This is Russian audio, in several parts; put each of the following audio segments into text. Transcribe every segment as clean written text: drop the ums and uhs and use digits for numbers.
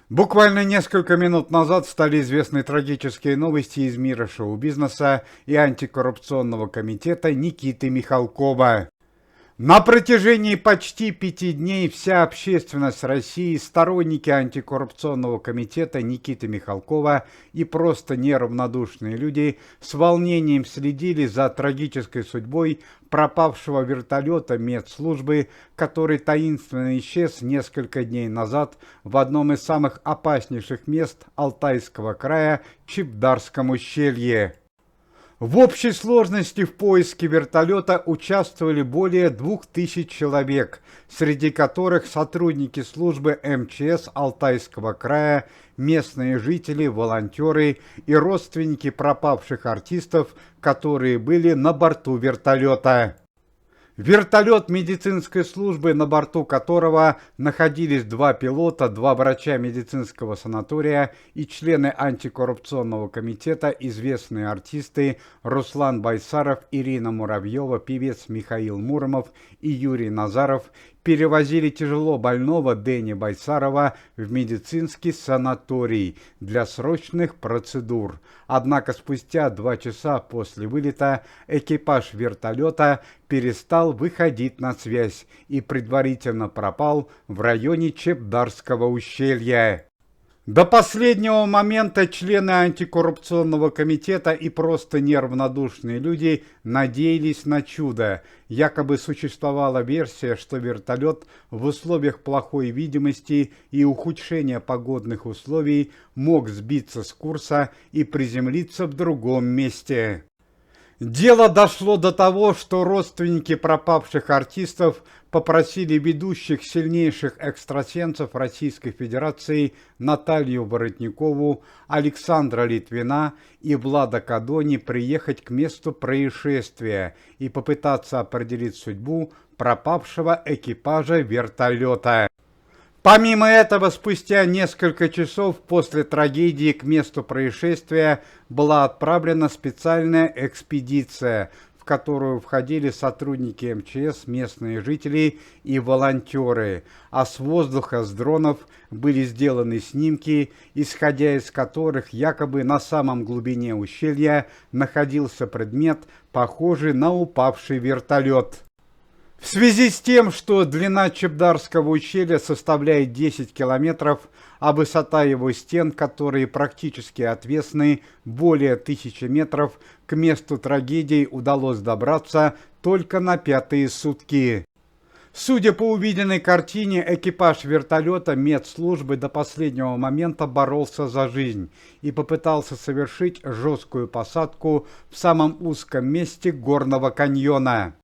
Буквально несколько минут назад стали известны трагические новости из мира шоу-бизнеса и антикоррупционного комитета Никиты Михалкова. На протяжении почти 5 дней вся общественность России, сторонники антикоррупционного комитета Никиты Михалкова и просто неравнодушные люди с волнением следили за трагической судьбой пропавшего вертолета медслужбы, который таинственно исчез несколько дней назад в одном из самых опаснейших мест Алтайского края Чебдарском ущелье. В общей сложности в поиске вертолета участвовали более 2000 человек, среди которых сотрудники службы МЧС Алтайского края, местные жители, волонтеры и родственники пропавших артистов, которые были на борту вертолета. Вертолет медицинской службы, на борту которого находились 2 пилота, 2 врача медицинского санатория и члены антикоррупционного комитета, известные артисты Руслан Байсаров, Ирина Муравьева, певец Михаил Муромов и Юрий Назаров, перевозили тяжело больного Дэни Байсарова в медицинский санаторий для срочных процедур. Однако спустя 2 часа после вылета экипаж вертолета перестал выходить на связь и предварительно пропал в районе Чебдарского ущелья. До последнего момента члены антикоррупционного комитета и просто неравнодушные люди надеялись на чудо. Якобы существовала версия, что вертолет в условиях плохой видимости и ухудшения погодных условий мог сбиться с курса и приземлиться в другом месте. Дело дошло до того, что родственники пропавших артистов попросили ведущих сильнейших экстрасенсов Российской Федерации Наталью Воротникову, Александра Литвина и Влада Кадони приехать к месту происшествия и попытаться определить судьбу пропавшего экипажа вертолета. Помимо этого, спустя несколько часов после трагедии к месту происшествия была отправлена специальная экспедиция, в которую входили сотрудники МЧС, местные жители и волонтеры, а с воздуха, с дронов были сделаны снимки, исходя из которых якобы на самом глубине ущелья находился предмет, похожий на упавший вертолет. В связи с тем, что длина Чебдарского ущелья составляет 10 километров, а высота его стен, которые практически отвесны, более 1000 метров, к месту трагедии удалось добраться только на 5-е сутки. Судя по увиденной картине, экипаж вертолета медслужбы до последнего момента боролся за жизнь и попытался совершить жесткую посадку в самом узком месте горного каньона.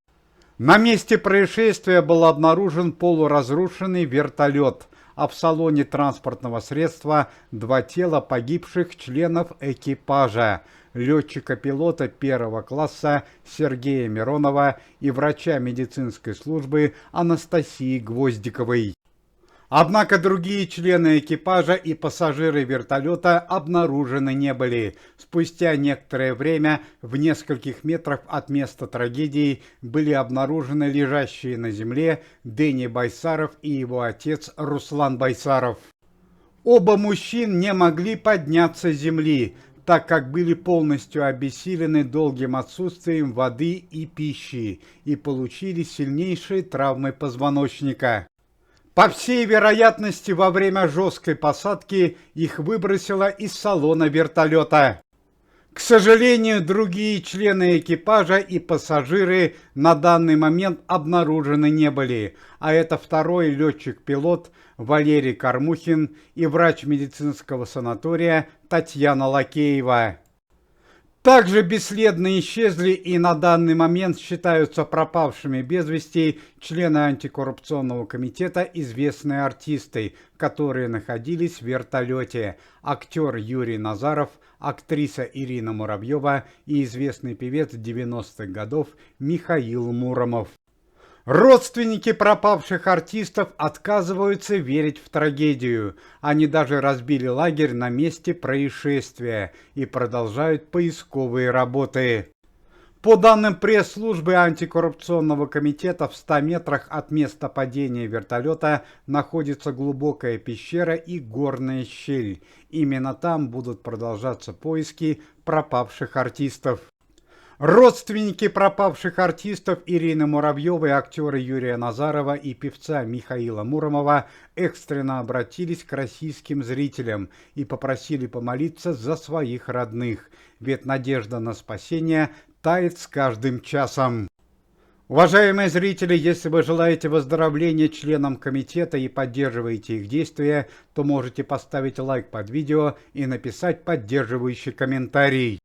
На месте происшествия был обнаружен полуразрушенный вертолет, а в салоне транспортного средства 2 тела погибших членов экипажа, летчика-пилота 1-го класса Сергея Миронова и врача медицинской службы Анастасии Гвоздиковой. Однако другие члены экипажа и пассажиры вертолета обнаружены не были. Спустя некоторое время в нескольких метрах от места трагедии были обнаружены лежащие на земле Дэни Байсаров и его отец Руслан Байсаров. Оба мужчин не могли подняться с земли, так как были полностью обессилены долгим отсутствием воды и пищи и получили сильнейшие травмы позвоночника. По всей вероятности, во время жесткой посадки их выбросило из салона вертолета. К сожалению, другие члены экипажа и пассажиры на данный момент обнаружены не были, а это второй летчик-пилот Валерий Кормухин и врач медицинского санатория Татьяна Лакеева. Также бесследно исчезли и на данный момент считаются пропавшими без вести члены антикоррупционного комитета известные артисты, которые находились в вертолете: актер Юрий Назаров, актриса Ирина Муравьева и известный певец 90-х годов Михаил Муромов. Родственники пропавших артистов отказываются верить в трагедию. Они даже разбили лагерь на месте происшествия и продолжают поисковые работы. По данным пресс-службы антикоррупционного комитета, в 100 метрах от места падения вертолета находится глубокая пещера и горная щель. Именно там будут продолжаться поиски пропавших артистов. Родственники пропавших артистов Ирины Муравьевой, актера Юрия Назарова и певца Михаила Муромова экстренно обратились к российским зрителям и попросили помолиться за своих родных, ведь надежда на спасение тает с каждым часом. Уважаемые зрители, если вы желаете выздоровления членам комитета и поддерживаете их действия, то можете поставить лайк под видео и написать поддерживающий комментарий.